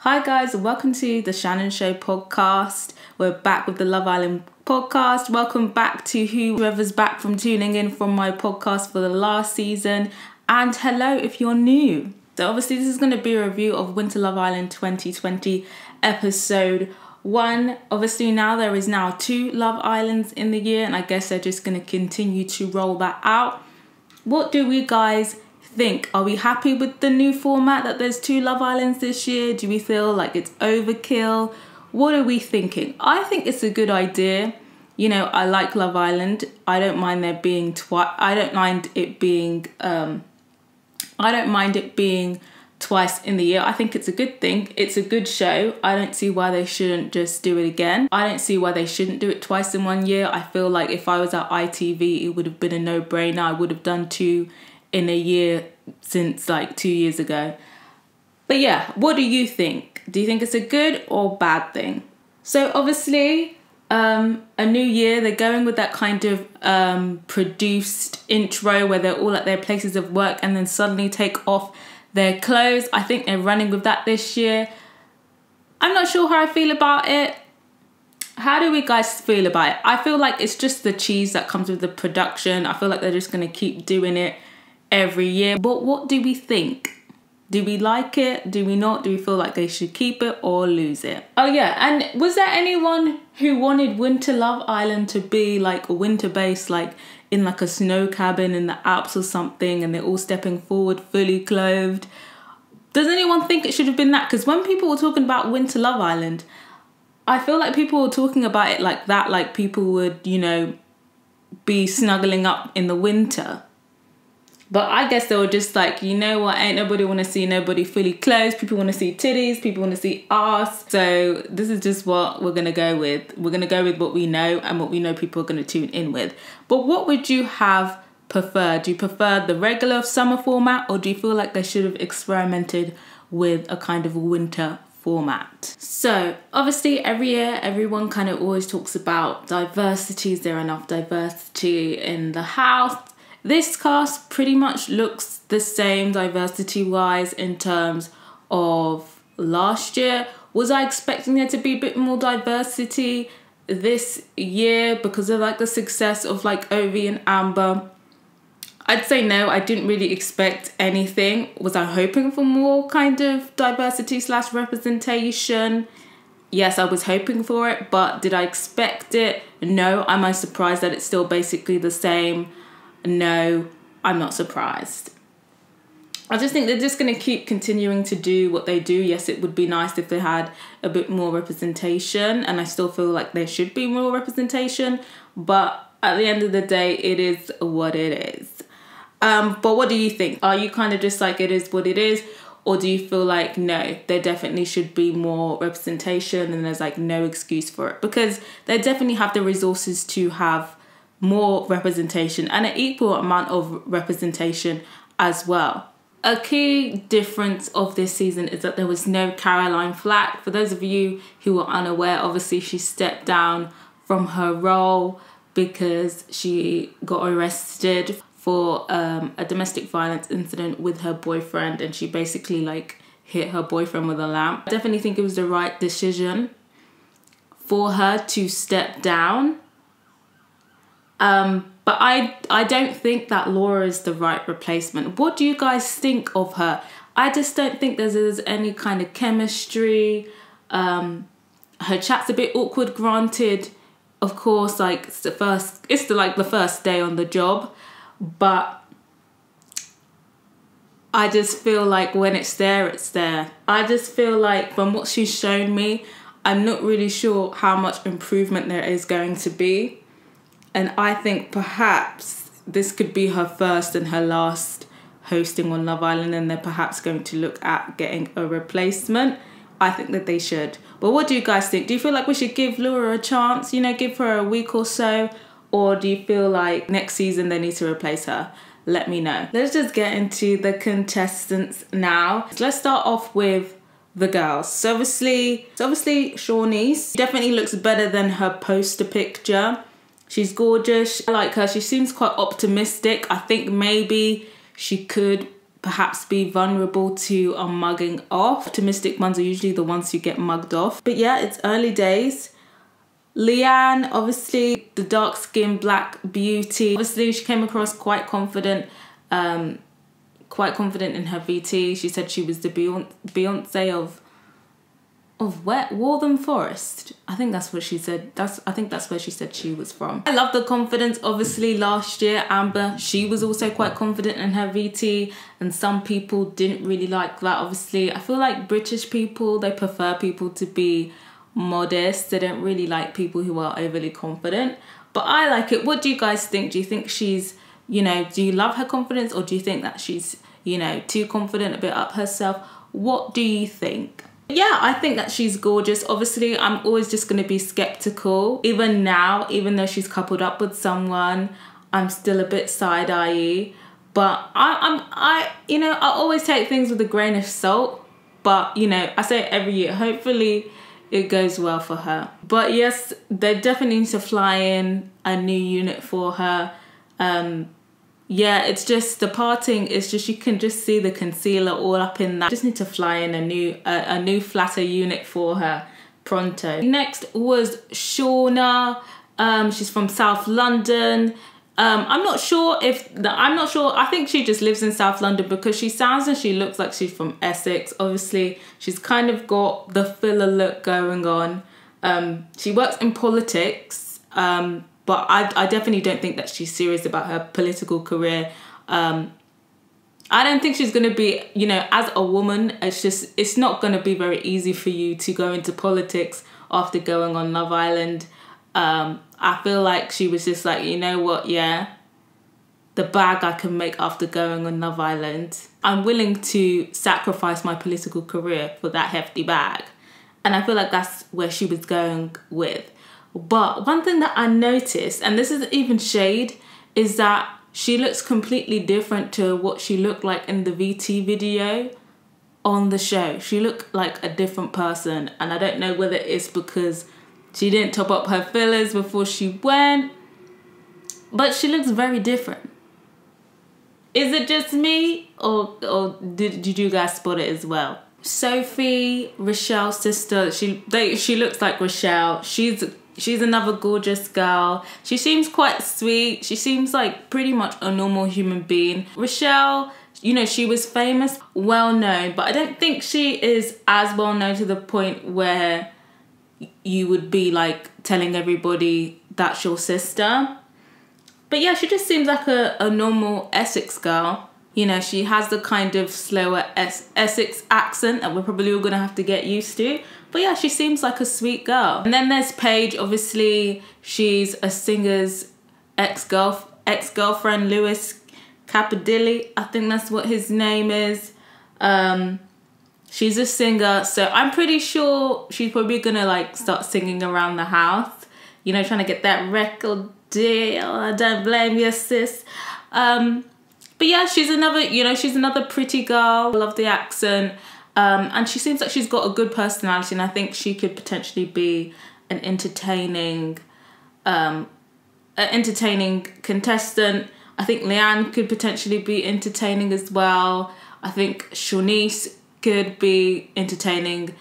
Hi guys, welcome to the Shannon Show podcast. We're back with the Love Island podcast. Welcome back to whoever's back from tuning in from my podcast for the last season. And hello if you're new. So obviously this is going to be a review of Winter Love Island 2020 episode 1. Obviously now there is now 2 Love Islands in the year, and I guess they're just going to continue to roll that out. What do we guys think? Are we happy with the new format that there's 2 Love Islands this year? Do we feel like it's overkill? What are we thinking? I think it's a good idea. You know, I like Love Island. I don't mind there being I don't mind it being twice in the year. I think it's a good thing. It's a good show. I don't see why they shouldn't just do it again. I don't see why they shouldn't do it twice in 1 year. I feel like if I was at ITV, it would have been a no-brainer. I would have done 2 in a year since like 2 years ago. But yeah, what do you think? Do you think it's a good or bad thing? So obviously, a new year, they're going with that kind of produced intro where they're all at their places of work and then suddenly take off their clothes. I think they're running with that this year. I'm not sure how I feel about it. How do we guys feel about it? I feel like it's just the cheese that comes with the production. I feel like they're just going to keep doing it every year. But what do we think? Do we like it? Do we not? Do we feel like they should keep it or lose it? Oh yeah, and was there anyone who wanted Winter Love Island to be like a winter base, like in like a snow cabin in the Alps or something, and they're all stepping forward fully clothed? Does anyone think it should have been that? Because when people were talking about Winter Love Island, I feel like people were talking about it like that, like people would, you know, be snuggling up in the winter. But I guess they were just like, you know what, ain't nobody want to see nobody fully clothed. People want to see titties, people want to see arse. So this is just what we're going to go with. We're going to go with what we know and what we know people are going to tune in with. But what would you have preferred? Do you prefer the regular summer format, or do you feel like they should have experimented with a kind of winter format? So obviously every year everyone kind of always talks about diversity. Is there enough diversity in the house? This cast pretty much looks the same diversity wise in terms of last year. Was I expecting there to be a bit more diversity this year because of like the success of like Ovi and Amber? I'd say no, I didn't really expect anything. Was I hoping for more kind of diversity / representation? Yes, I was hoping for it, but did I expect it? No. Am I surprised that it's still basically the same? No, I'm not surprised. I just think they're just going to keep continuing to do what they do. Yes, it would be nice if they had a bit more representation, and I still feel like there should be more representation, but at the end of the day, it is what it is. But what do you think? Are you kind of just like it is what it is, or do you feel like no, there definitely should be more representation and there's like no excuse for it? Because they definitely have the resources to have more representation and an equal amount of representation as well. A key difference of this season is that there was no Caroline Flack. For those of you who are unaware, obviously she stepped down from her role because she got arrested for a domestic violence incident with her boyfriend, and she basically like hit her boyfriend with a lamp. I definitely think it was the right decision for her to step down. But I don't think that Laura is the right replacement. What do you guys think of her? I just don't think there's any kind of chemistry. Her chat's a bit awkward, granted. Of course, like it's the first day on the job, but I just feel like when it's there, it's there. I just feel like from what she's shown me, I'm not really sure how much improvement there is going to be. And I think perhaps this could be her first and her last hosting on Love Island, and they're perhaps going to look at getting a replacement. I think that they should. But what do you guys think? Do you feel like we should give Laura a chance, you know, give her a week or so? Or do you feel like next season they need to replace her? Let me know. Let's just get into the contestants now. Let's start off with the girls. So obviously Shawnee's definitely looks better than her poster picture. She's gorgeous. I like her. She seems quite optimistic. I think maybe she could perhaps be vulnerable to a mugging off. Optimistic ones are usually the ones who get mugged off. But yeah, it's early days. Leanne, obviously the dark skin black beauty. Obviously she came across quite confident in her VT. She said she was the Beyonce of where? Waltham Forest. I think that's what she said. I think that's where she said she was from. I love the confidence. Obviously last year, Amber, she was also quite confident in her VT, and some people didn't really like that. Obviously, I feel like British people, they prefer people to be modest. They don't really like people who are overly confident. But I like it. What do you guys think? Do you think she's, you know, do you love her confidence, or do you think that she's, you know, too confident, a bit up herself? What do you think? Yeah, I think that she's gorgeous. Obviously, I'm always just going to be skeptical. Even now, even though she's coupled up with someone, I'm still a bit side-eye. But I you know, I always take things with a grain of salt. But, you know, I say it every year. Hopefully, it goes well for her. But yes, they definitely need to fly in a new unit for her. Yeah, it's just the parting, it's just, you can just see the concealer all up in that. Just need to fly in a new flatter unit for her pronto. Next was Shauna. She's from South London. I'm not sure, I think she just lives in South London because she sounds and she looks like she's from Essex. Obviously, she's kind of got the filler look going on. She works in politics, but I definitely don't think that she's serious about her political career. I don't think she's going to be, you know, as a woman, it's not going to be very easy for you to go into politics after going on Love Island. I feel like she was just like, you know what, yeah, the bag I can make after going on Love Island, I'm willing to sacrifice my political career for that hefty bag. And I feel like that's where she was going with. But one thing that I noticed, and this isn't even shade, is that she looks completely different to what she looked like in the VT video on the show. She looked like a different person, and I don't know whether it's because she didn't top up her fillers before she went, but she looks very different. Is it just me, or did you guys spot it as well? Sophie, Rochelle's sister, she looks like Rochelle. She's another gorgeous girl. She seems quite sweet. She seems like pretty much a normal human being. Rochelle, you know, she was famous, well known, but I don't think she is as well known to the point where you would be like telling everybody that's your sister. But yeah, she just seems like a normal Essex girl. You know, she has the kind of slower Essex accent that we're probably all gonna have to get used to. But yeah, she seems like a sweet girl. And then there's Paige. Obviously, she's a singer's ex-girlfriend, Lewis Capaldi. I think that's what his name is. She's a singer, so I'm pretty sure she's probably gonna like start singing around the house. You know, trying to get that record deal. I don't blame you, sis. But yeah, she's another pretty girl. I love the accent. And she seems like she's got a good personality, and I think she could potentially be an entertaining contestant. I think Leanne could potentially be entertaining as well. I think Shanice could be entertaining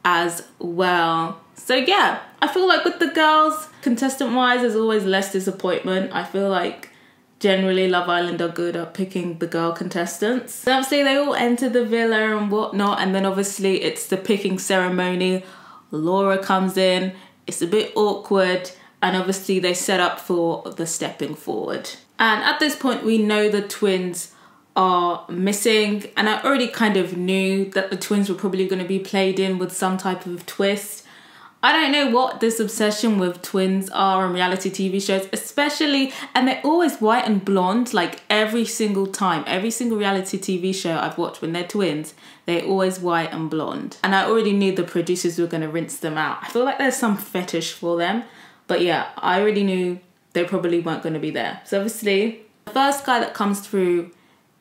as well. So yeah, I feel like with the girls, contestant-wise, there's always less disappointment. I feel like generally Love Island are good at picking the girl contestants. So obviously they all enter the villa and whatnot, and then obviously it's the picking ceremony. Laura comes in, it's a bit awkward, and obviously they set up for the stepping forward. And at this point we know the twins are missing, and I already kind of knew that the twins were probably going to be played in with some type of twist. I don't know what this obsession with twins are on reality TV shows, especially, and they're always white and blonde, like every single time. Every single reality TV show I've watched, when they're twins, they're always white and blonde. And I already knew the producers were going to rinse them out. I feel like there's some fetish for them. But yeah, I already knew they probably weren't going to be there. So obviously, the first guy that comes through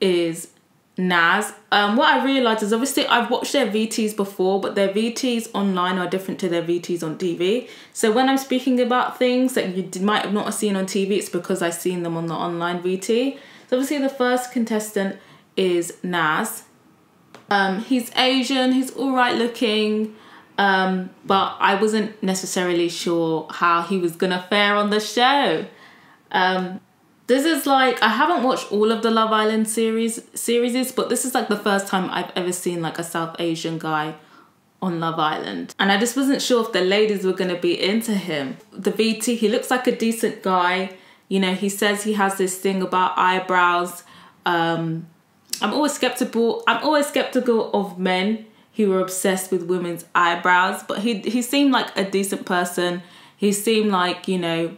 is Naz. What I realised is, obviously I've watched their VTs before, but their VTs online are different to their VTs on TV. So when I'm speaking about things that you might have not seen on TV, it's because I've seen them on the online VT. So obviously the first contestant is Naz. He's Asian, he's all right looking, but I wasn't necessarily sure how he was gonna fare on the show. This is like, I haven't watched all of the Love Island series, but this is like the first time I've ever seen like a South Asian guy on Love Island. And I just wasn't sure if the ladies were gonna be into him. The VT, he looks like a decent guy. You know, he says he has this thing about eyebrows. I'm always skeptical of men who are obsessed with women's eyebrows, but he seemed like a decent person. He seemed like, you know,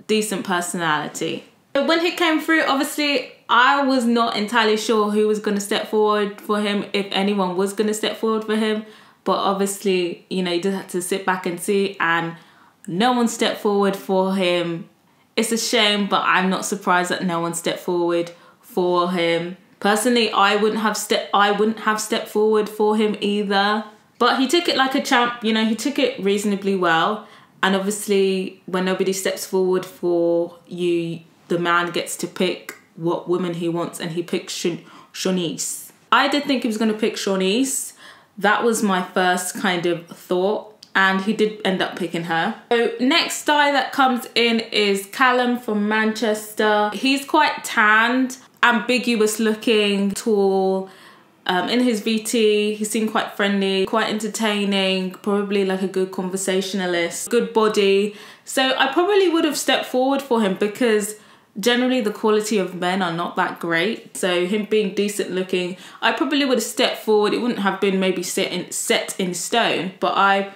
decent personality. But when he came through, obviously, I was not entirely sure who was going to step forward for him, if anyone was going to step forward for him. But obviously, you know, you just had to sit back and see, and no one stepped forward for him. It's a shame, but I'm not surprised that no one stepped forward for him. Personally, I wouldn't have stepped forward for him either. But he took it like a champ, you know, he took it reasonably well. And obviously, when nobody steps forward for you, the man gets to pick what woman he wants, and he picked Shanice. I did think he was going to pick Shanice. That was my first kind of thought, and he did end up picking her. So next guy that comes in is Callum from Manchester. He's quite tanned, ambiguous looking, tall. In his VT, he seemed quite friendly, quite entertaining, probably like a good conversationalist, good body. So I probably would have stepped forward for him, because generally the quality of men are not that great. So him being decent looking, I probably would have stepped forward. It wouldn't have been maybe set in stone, but I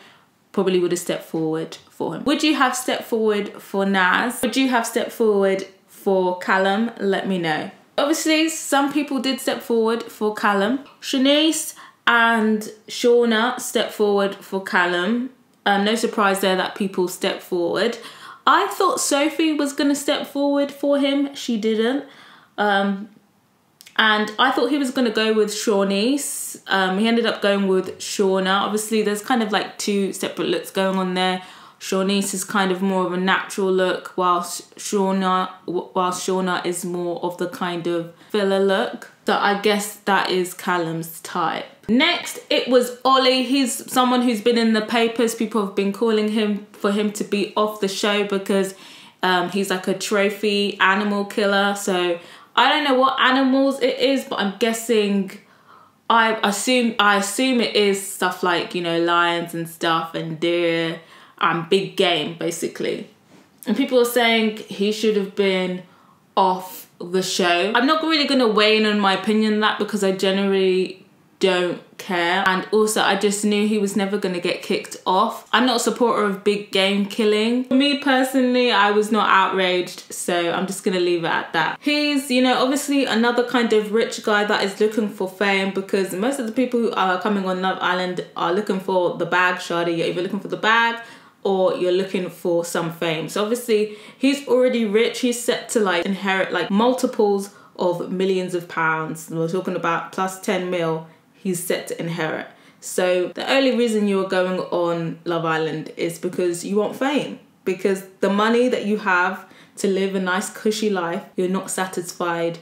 probably would have stepped forward for him. Would you have stepped forward for Naz? Would you have stepped forward for Callum? Let me know. Obviously, some people did step forward for Callum. Shanice and Shauna stepped forward for Callum. No surprise there that people stepped forward. I thought Sophie was going to step forward for him. She didn't. And I thought he was going to go with Shanice. He ended up going with Shauna. Obviously, there's kind of like two separate looks going on there. Shanice is kind of more of a natural look, whilst Shauna is more of the kind of filler look. So I guess that is Callum's type. Next, it was Ollie. He's someone who's been in the papers. People have been calling him for him to be off the show because he's like a trophy animal killer. So I don't know what animals it is, but I'm guessing, I assume it is stuff like, you know, lions and stuff, and deer and big game, basically. And people are saying he should have been off the show. I'm not really going to weigh in on my opinion on that, because I generally don't care. And also, I just knew he was never going to get kicked off. I'm not a supporter of big game killing. For me personally, I was not outraged, so I'm just going to leave it at that. He's, you know, obviously another kind of rich guy that is looking for fame, because most of the people who are coming on Love Island are looking for the bag, Shadi. You're either looking for the bag or you're looking for some fame. So obviously, he's already rich. He's set to like inherit like multiples of millions of pounds. We're talking about plus 10 mil. He's set to inherit. So the only reason you're going on Love Island is because you want fame. Because the money that you have to live a nice cushy life, you're not satisfied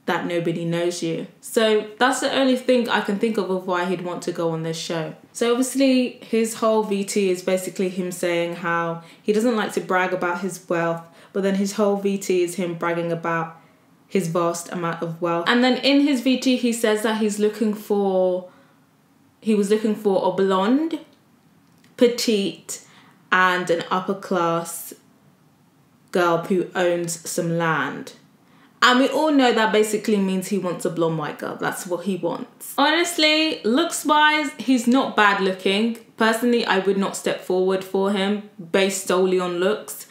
that nobody knows you. So that's the only thing I can think of why he'd want to go on this show. So obviously his whole VT is basically him saying how he doesn't like to brag about his wealth, but then his whole VT is him bragging about his vast amount of wealth. And then in his VT, he says that he was looking for a blonde, petite, and an upper class girl who owns some land. And we all know that basically means he wants a blonde white girl. That's what he wants. Honestly, looks wise, he's not bad looking. Personally, I would not step forward for him based solely on looks.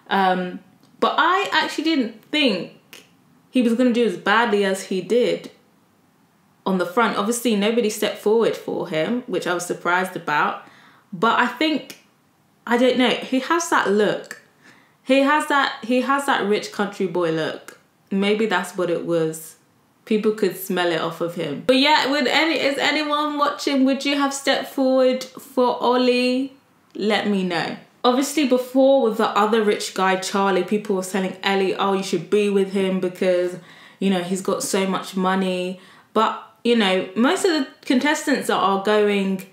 But I actually didn't think he was going to do as badly as he did on the front. Obviously, nobody stepped forward for him, which I was surprised about. But I think, I don't know, he has that look. He has that rich country boy look. Maybe that's what it was. People could smell it off of him. But yeah, is anyone watching? Would you have stepped forward for Ollie? Let me know. Obviously, before with the other rich guy, Charlie, people were telling Ellie, oh, you should be with him because you know, he's got so much money. But, you know, most of the contestants that are going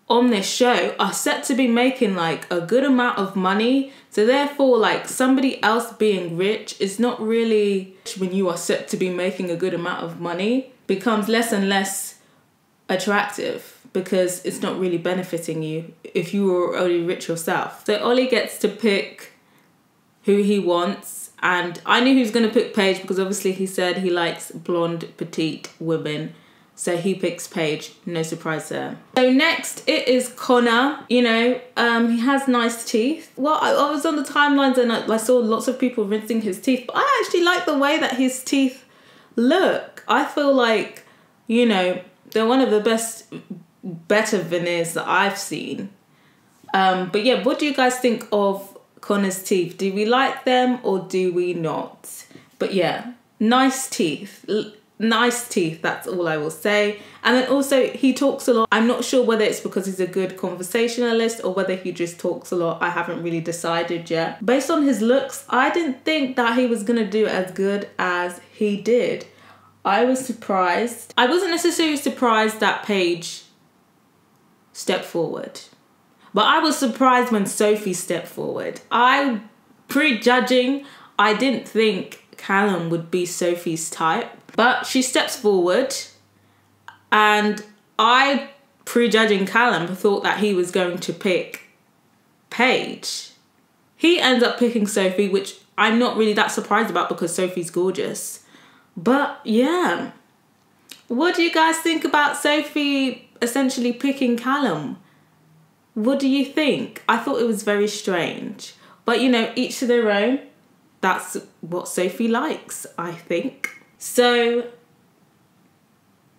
on this show are set to be making like a good amount of money. So therefore, like, somebody else being rich is not really, when you are set to be making a good amount of money, becomes less and less attractive because it's not really benefiting you if you were already rich yourself. So Ollie gets to pick who he wants, and I knew he was going to pick Paige because obviously he said he likes blonde, petite women. So he picks Paige, no surprise there. So next it is Connor. You know, he has nice teeth. Well, I was on the timelines and I saw lots of people rinsing his teeth, but I actually like the way that his teeth look. I feel like, you know, they're one of the better veneers that I've seen. But yeah, what do you guys think of Connor's teeth? Do we like them or do we not? But yeah, nice teeth. Nice teeth, that's all I will say. And then also, he talks a lot. I'm not sure whether it's because he's a good conversationalist or whether he just talks a lot. I haven't really decided yet. Based on his looks, I didn't think that he was going to do as good as he did. I was surprised. I wasn't necessarily surprised that Paige stepped forward, but I was surprised when Sophie stepped forward. Prejudging, I didn't think Callum would be Sophie's type. But she steps forward, and I, prejudging Callum, thought that he was going to pick Paige. He ends up picking Sophie, which I'm not really that surprised about because Sophie's gorgeous. But yeah, what do you guys think about Sophie essentially picking Callum? What do you think? I thought it was very strange. But you know, each to their own. That's what Sophie likes, I think. So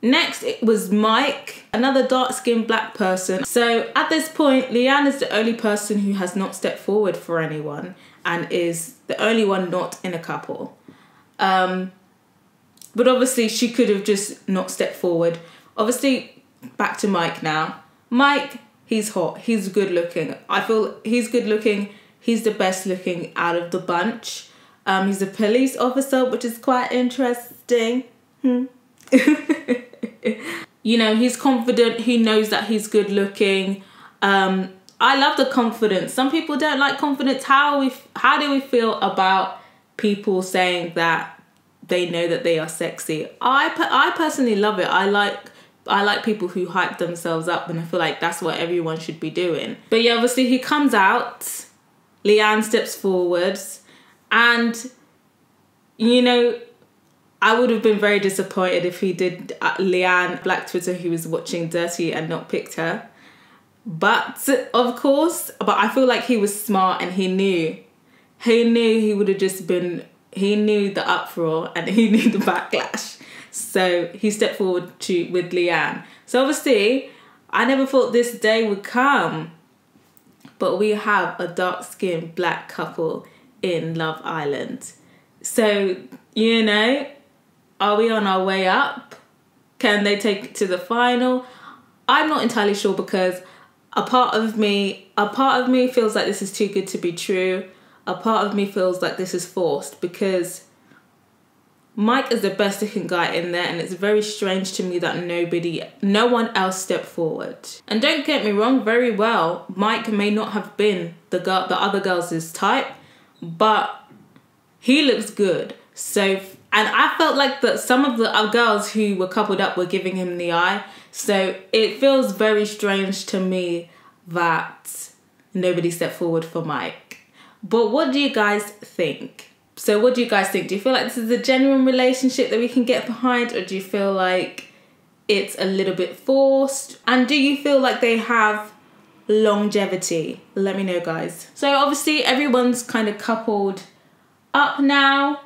next it was Mike, another dark-skinned black person. So at this point, Leanne is the only person who has not stepped forward for anyone and is the only one not in a couple. But obviously she could have just not stepped forward. Obviously, back to Mike now. Mike, he's hot, he's good looking. I feel he's good looking. He's the best looking out of the bunch. He's a police officer, which is quite interesting. You know, he's confident. He knows that he's good looking. I love the confidence. Some people don't like confidence. How do we feel about people saying that they know that they are sexy? I personally love it. I like people who hype themselves up, and I feel like that's what everyone should be doing. But yeah, obviously he comes out. Leanne steps forwards. And, you know, I would have been very disappointed if he did Leanne, Black Twitter, who was watching Dirty and not picked her. But, of course, I feel like he was smart and he knew. He knew he would have just been, he knew the uproar and he knew the backlash. So he stepped forward with Leanne. So obviously, I never thought this day would come. But we have a dark-skinned black couple in Love Island. So, you know, are we on our way up? Can they take it to the final? I'm not entirely sure because a part of me feels like this is too good to be true. A part of me feels like this is forced because Mike is the best looking guy in there, and it's very strange to me that no one else stepped forward. And don't get me wrong, very well, Mike may not have been the other girls' type, but he looks good. So, and I felt like that some of the girls who were coupled up were giving him the eye. So it feels very strange to me that nobody stepped forward for Mike. But what do you guys think? So what do you guys think? Do you feel like this is a genuine relationship that we can get behind, or do you feel like it's a little bit forced? And do you feel like they have longevity? Let me know, guys. So obviously everyone's kind of coupled up now.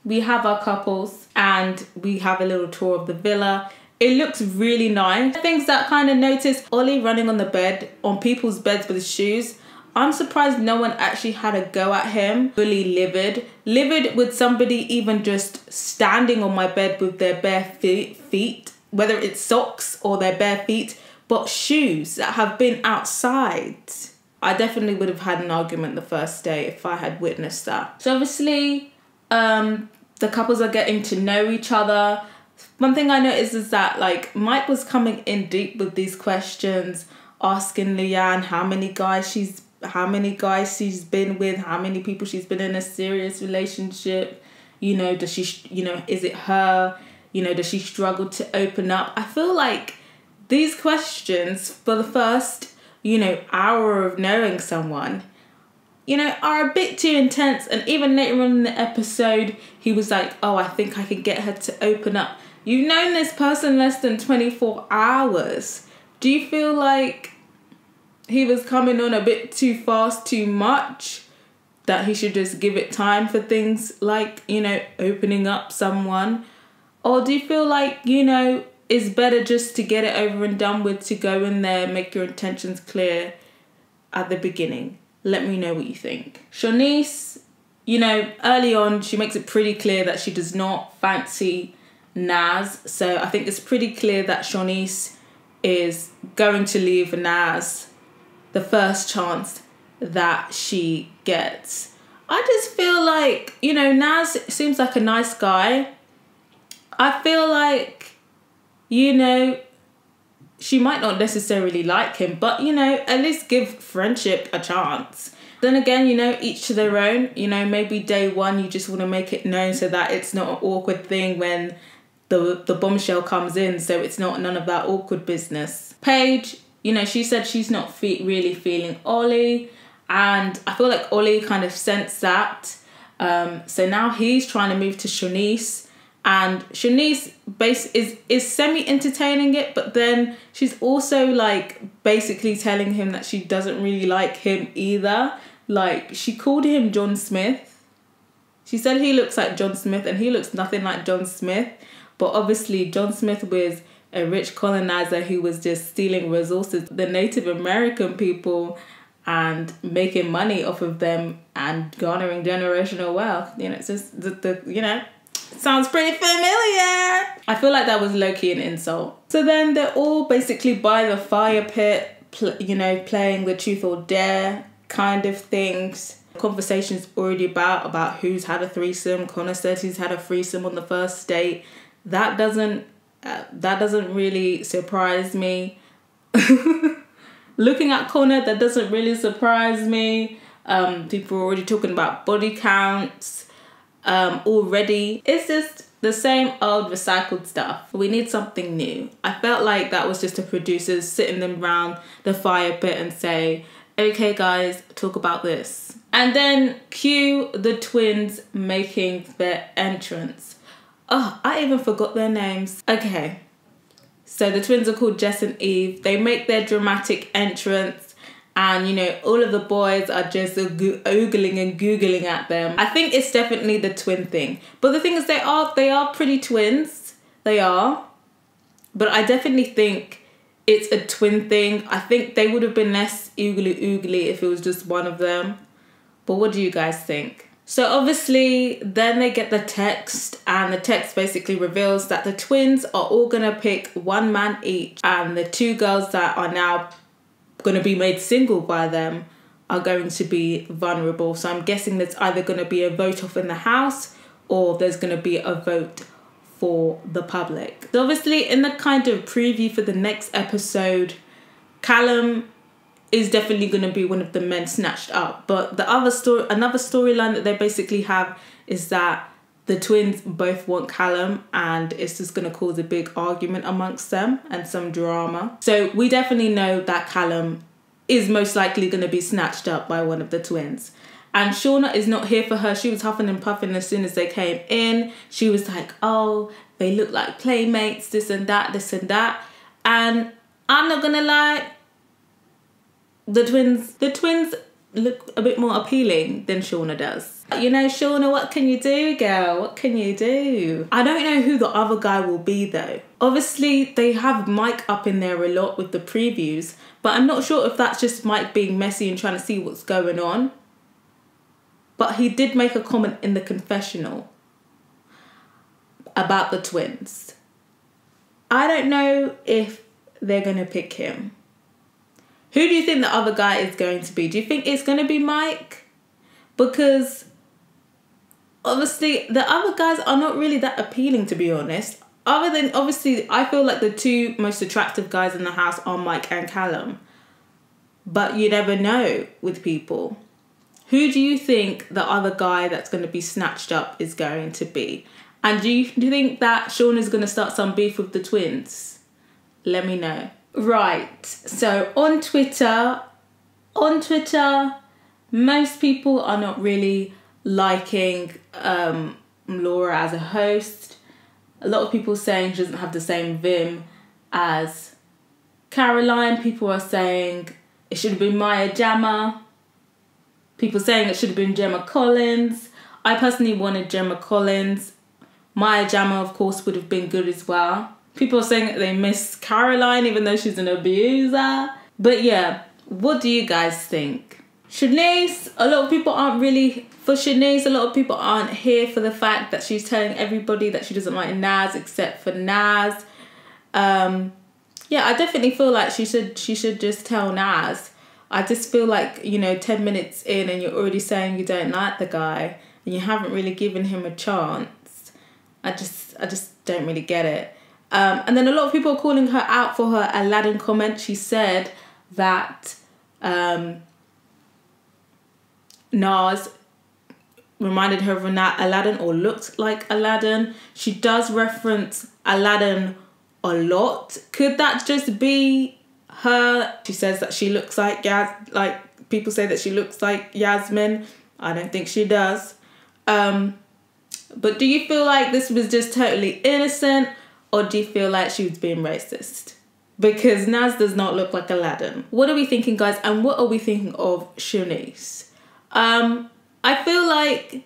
We have our couples and we have a little tour of the villa. It looks really nice. Things that kind of notice, Ollie running on the bed, on people's beds with his shoes. I'm surprised no one actually had a go at him. Fully livid. Livid with somebody even just standing on my bed with their bare feet, whether it's socks or their bare feet, but shoes that have been outside. I definitely would have had an argument the first day if I had witnessed that. So obviously, The couples are getting to know each other. One thing I noticed is that like Mike was coming in deep with these questions, asking Leanne how many guys she's been with, how many people she's been in a serious relationship. You know, does she, you know, is it her? You know, does she struggle to open up? I feel like these questions for the first, you know, hour of knowing someone, you know, are a bit too intense. And even later on in the episode, he was like, oh, I think I can get her to open up. You've known this person less than 24 hours. Do you feel like he was coming on a bit too fast, too much? That he should just give it time for things like, you know, opening up someone? Or do you feel like, you know, it's better just to get it over and done with, to go in there, make your intentions clear at the beginning? Let me know what you think. Shanice, you know, early on, she makes it pretty clear that she does not fancy Naz. So I think it's pretty clear that Shanice is going to leave Naz the first chance that she gets. I just feel like, you know, Naz seems like a nice guy. I feel like, you know, she might not necessarily like him, but, you know, at least give friendship a chance. Then again, you know, each to their own. You know, maybe day one you just want to make it known so that it's not an awkward thing when the bombshell comes in, so it's not none of that awkward business. Paige, you know, she said she's not really feeling Ollie, and I feel like Ollie kind of sensed that. So now he's trying to move to Shanice, and Shanice is semi-entertaining it, but then she's also like basically telling him that she doesn't really like him either. Like, she called him John Smith. She said he looks like John Smith, and he looks nothing like John Smith. But obviously John Smith was a rich colonizer who was just stealing resources, the Native American people, and making money off of them and garnering generational wealth. You know, it's just you know, sounds pretty familiar. I feel like that was low-key an insult. So then they're all basically by the fire pit, you know, playing the truth or dare kind of things. Conversation's already about who's had a threesome. Connor says he's had a threesome on the first date. That doesn't really surprise me. Looking at Connor, that doesn't really surprise me. People are already talking about body counts already. It's just the same old recycled stuff. We need something new. I felt like that was just the producers sitting them around the fire pit and say, okay guys, talk about this. And then cue the twins making their entrance. Oh, I even forgot their names. Okay, so the twins are called Jess and Eve. They make their dramatic entrance, and, you know, all of the boys are just ogling and googling at them. I think it's definitely the twin thing. But the thing is, they are pretty twins. They are. But I definitely think it's a twin thing. I think they would have been less oogly if it was just one of them. But what do you guys think? So obviously then they get the text, and the text basically reveals that the twins are all going to pick one man each, and the two girls that are now going to be made single by them are going to be vulnerable. So I'm guessing there's either going to be a vote off in the house, or there's going to be a vote for the public. So obviously in the kind of preview for the next episode, Callum is definitely going to be one of the men snatched up. But the other another storyline that they basically have is that the twins both want Callum, and it's just going to cause a big argument amongst them and some drama. So we definitely know that Callum is most likely going to be snatched up by one of the twins. And Shauna is not here for her. She was huffing and puffing as soon as they came in. She was like, oh, they look like playmates, this and that, this and that. And I'm not going to lie, the twins look a bit more appealing than Shauna does. You know, Shauna, what can you do, girl? What can you do? I don't know who the other guy will be, though. Obviously, they have Mike up in there a lot with the previews, but I'm not sure if that's just Mike being messy and trying to see what's going on. But he did make a comment in the confessional about the twins. I don't know if they're going to pick him. Who do you think the other guy is going to be? Do you think it's going to be Mike? Because Obviously, the other guys are not really that appealing, to be honest. Other than, obviously, I feel like the two most attractive guys in the house are Mike and Callum. But you never know with people. Who do you think the other guy that's going to be snatched up is going to be? And do you think that Sean is going to start some beef with the twins? Let me know. Right, so on Twitter, most people are not really liking Laura as a host. A lot of people saying she doesn't have the same vim as Caroline. People are saying it should have been Maya Jama. People saying it should have been Gemma Collins. I personally wanted Gemma Collins. Maya Jama, of course, would have been good as well. People are saying that they miss Caroline, even though she's an abuser. But yeah, what do you guys think? Shanice, a lot of people aren't really for Shanice. A lot of people aren't here for the fact that she's telling everybody that she doesn't like Naz except for Naz. Yeah, I definitely feel like she should just tell Naz. I just feel like, 10 minutes in and you're already saying you don't like the guy and you haven't really given him a chance. I just don't really get it. And then a lot of people are calling her out for her Aladdin comment. She said that Naz reminded her of Aladdin or looked like Aladdin. She does reference Aladdin a lot. Could that just be her? She says that she looks like people say that she looks like Yasmin. I don't think she does. But do you feel like this was just totally innocent, or do you feel like she was being racist? Because Naz does not look like Aladdin. What are we thinking, guys? And what are we thinking of Shanice? I feel like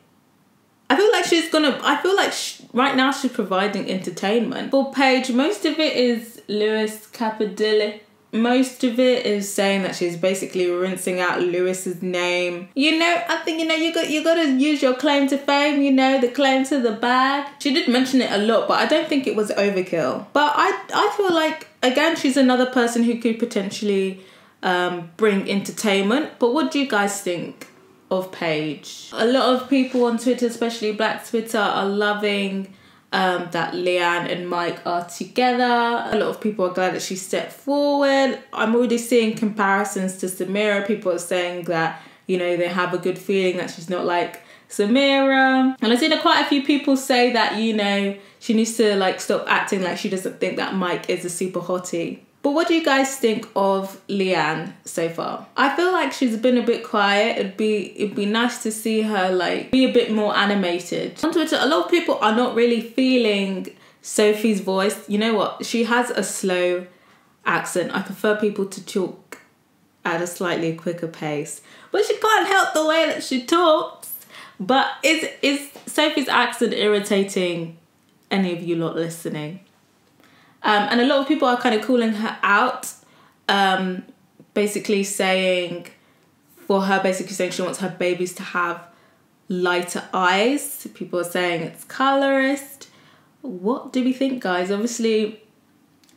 right now she's providing entertainment. For Paige, most of it is Lewis Capaldi. Most of it is saying that she's basically rinsing out Lewis's name. I think, you got to use your claim to fame, the claim to the bag. She did mention it a lot, but I don't think it was overkill. But I feel like, again, she's another person who could potentially bring entertainment. But what do you guys think of Paige? A lot of people on Twitter, especially Black Twitter, are loving that Leanne and Mike are together. A lot of people are glad that she stepped forward. I'm already seeing comparisons to Samira. People are saying that, they have a good feeling that she's not like Samira. And I've seen quite a few people say that, she needs to stop acting like she doesn't think that Mike is a super hottie. But what do you guys think of Leanne so far? I feel like she's been a bit quiet. It'd be nice to see her be a bit more animated. On Twitter, a lot of people are not really feeling Sophie's voice. You know what? She has a slow accent. I prefer people to talk at a slightly quicker pace. But she can't help the way that she talks. But is Sophie's accent irritating any of you lot listening? And a lot of people are kind of calling her out, basically saying she wants her babies to have lighter eyes. People are saying it's colorist. What do we think, guys? Obviously,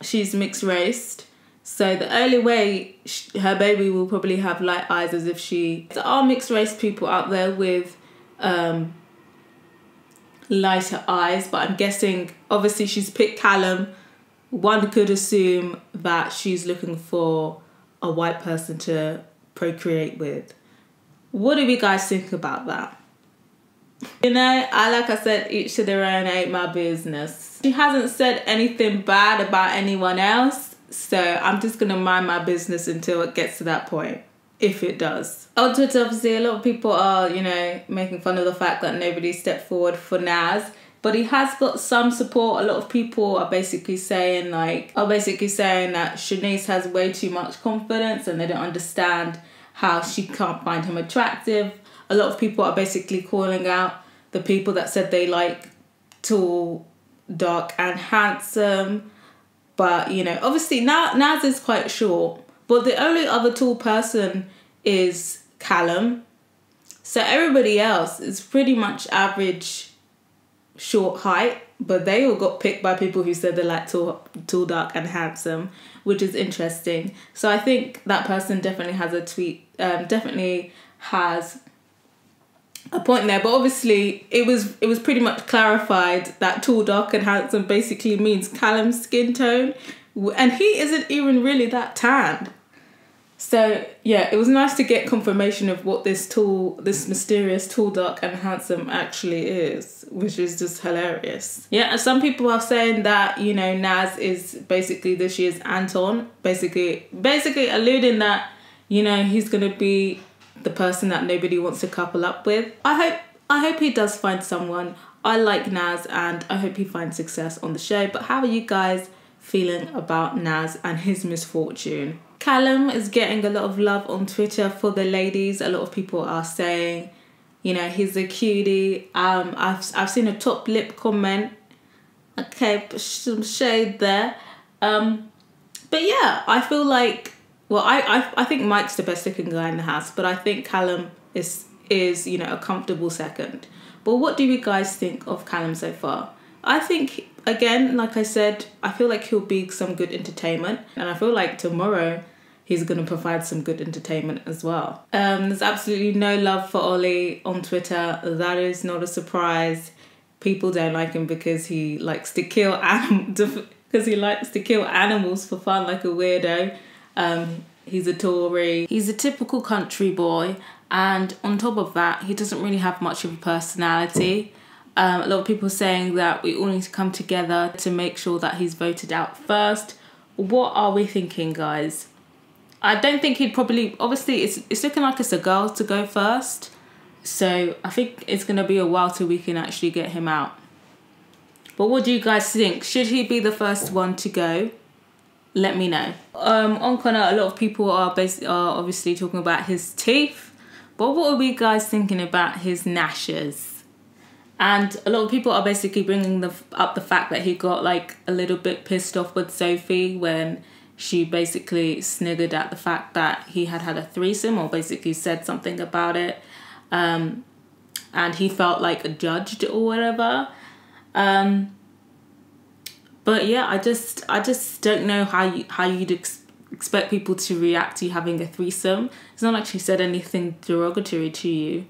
she's mixed race, so the only way her baby will probably have light eyes is if there are mixed race people out there with lighter eyes, but I'm guessing, obviously, she's picked Callum. One could assume that she's looking for a white person to procreate with. What do you guys think about that? Like I said, each to their own, ain't my business. She hasn't said anything bad about anyone else, so I'm just going to mind my business until it gets to that point, if it does. On Twitter, obviously, a lot of people are, making fun of the fact that nobody stepped forward for Naz. But he has got some support. A lot of people are basically saying that Shanice has way too much confidence and they don't understand how she can't find him attractive. A lot of people are basically calling out the people that said they like tall, dark and handsome. But, obviously Naz is quite short. But the only other tall person is Callum. So everybody else is pretty much average short height, but they all got picked by people who said they're like tall, dark and handsome, which is interesting. So I think that person definitely has a point there, but obviously it was pretty much clarified that tall, dark and handsome basically means Callum's skin tone, and he isn't even really that tanned. So yeah, it was nice to get confirmation of what this mysterious tall, dark and handsome actually is, which is just hilarious. Yeah, and some people are saying that, you know, Naz is basically this year's Anton, basically alluding that, you know, he's gonna be the person that nobody wants to couple up with. I hope he does find someone. I like Naz and I hope he finds success on the show. But how are you guys feeling about Naz and his misfortune? Callum is getting a lot of love on Twitter for the ladies. A lot of people are saying, you know, he's a cutie. I've seen a top lip comment. Okay, some shade there. But yeah, I feel like, well, I think Mike's the best looking guy in the house, but I think Callum is you know, a comfortable second. But what do you guys think of Callum so far? I think, again, like I said, I feel like he'll be some good entertainment, and I feel like tomorrow he's going to provide some good entertainment as well. There's absolutely no love for Ollie on Twitter. That is not a surprise. People don't like him because he likes to kill animals for fun like a weirdo. He's a Tory. He's a typical country boy, and on top of that, he doesn't really have much of a personality. A lot of people saying that we all need to come together to make sure that he's voted out first. What are we thinking, guys? I don't think he'd probably... Obviously, it's looking like it's a girl to go first. So I think it's going to be a while till we can actually get him out. But what do you guys think? Should he be the first one to go? Let me know. On Connor, a lot of people are obviously talking about his teeth. But what are we guys thinking about his gnashes? And a lot of people are basically bringing up the fact that he got like a little bit pissed off with Sophie when she basically sniggered at the fact that he had a threesome, or basically said something about it. And he felt like judged or whatever. But yeah, I just don't know how you'd expect people to react to you having a threesome. It's not like she said anything derogatory to you.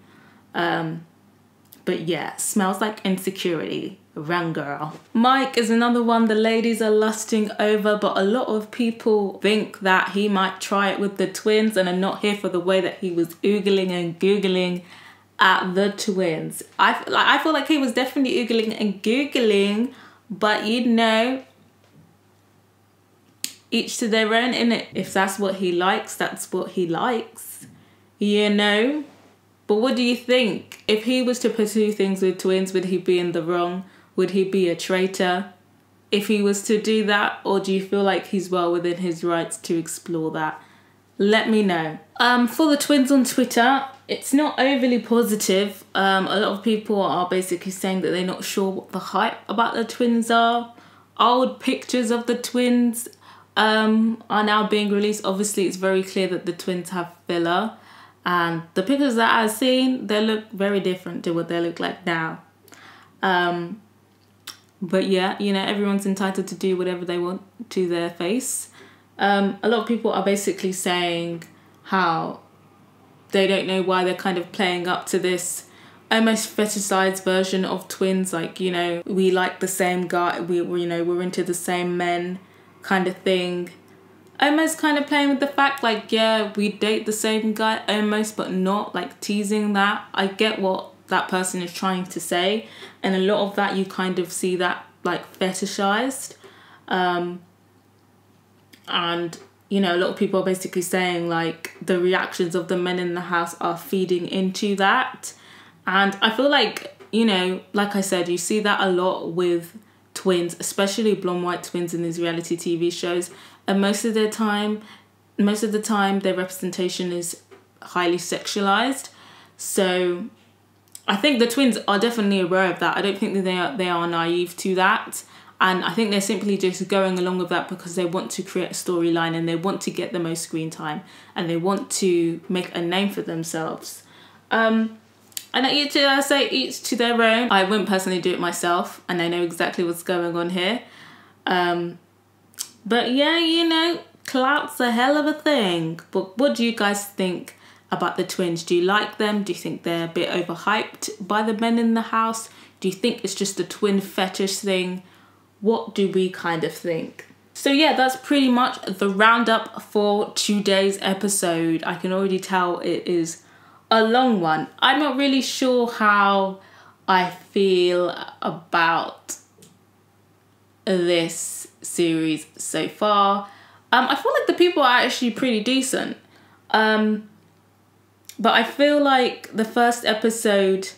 But yeah, smells like insecurity. Wrong girl. Mike is another one the ladies are lusting over, but a lot of people think that he might try it with the twins and are not here for the way that he was oogling and googling at the twins. I feel like he was definitely oogling and googling, but you know, each to their own, innit? If that's what he likes, that's what he likes, you know? But what do you think? If he was to pursue things with twins, would he be in the wrong? Would he be a traitor if he was to do that? Or do you feel like he's well within his rights to explore that? Let me know. For the twins on Twitter, it's not overly positive. A lot of people are basically saying that they're not sure what the hype about the twins are. Old pictures of the twins are now being released. Obviously, it's very clear that the twins have filler. And the pictures that I've seen, they look very different to what they look like now. But yeah, you know, everyone's entitled to do whatever they want to their face. A lot of people are basically saying how they don't know why they're kind of playing up to this almost fetishized version of twins. Like, you know, we like the same guy, you know, we're into the same men kind of thing. Almost kind of playing with the fact, like, yeah, we date the same guy almost, but not, like, teasing that. I get what that person is trying to say, and a lot of that you kind of see that, like, fetishized. And, you know, a lot of people are basically saying, like, the reactions of the men in the house are feeding into that. And I feel like, you know, like I said, you see that a lot with twins, especially blonde white twins in these reality TV shows. And most of the time, their representation is highly sexualized. So I think the twins are definitely aware of that. I don't think that they are naive to that. And I think they're simply just going along with that because they want to create a storyline and they want to get the most screen time and they want to make a name for themselves. And I say each to their own. I wouldn't personally do it myself, and I know exactly what's going on here. But yeah, you know, clout's a hell of a thing. But what do you guys think about the twins? Do you like them? Do you think they're a bit overhyped by the men in the house? Do you think it's just a twin fetish thing? What do we kind of think? So yeah, that's pretty much the roundup for today's episode. I can already tell it is a long one. I'm not really sure how I feel about this series so far. I feel like the people are actually pretty decent. But I feel like the first episode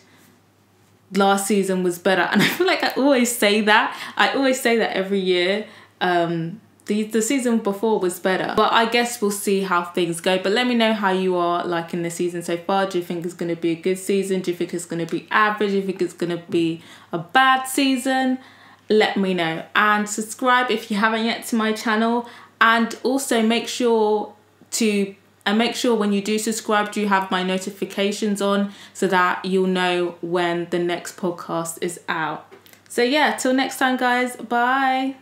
last season was better. And I feel like I always say that. I always say that every year. The season before was better. But I guess we'll see how things go. But let me know how you are liking the season so far. Do you think it's going to be a good season? Do you think it's going to be average? Do you think it's going to be a bad season? Let me know. And subscribe if you haven't yet to my channel. And also make sure when you do subscribe, do you have my notifications on so that you'll know when the next podcast is out. So yeah, till next time guys, bye.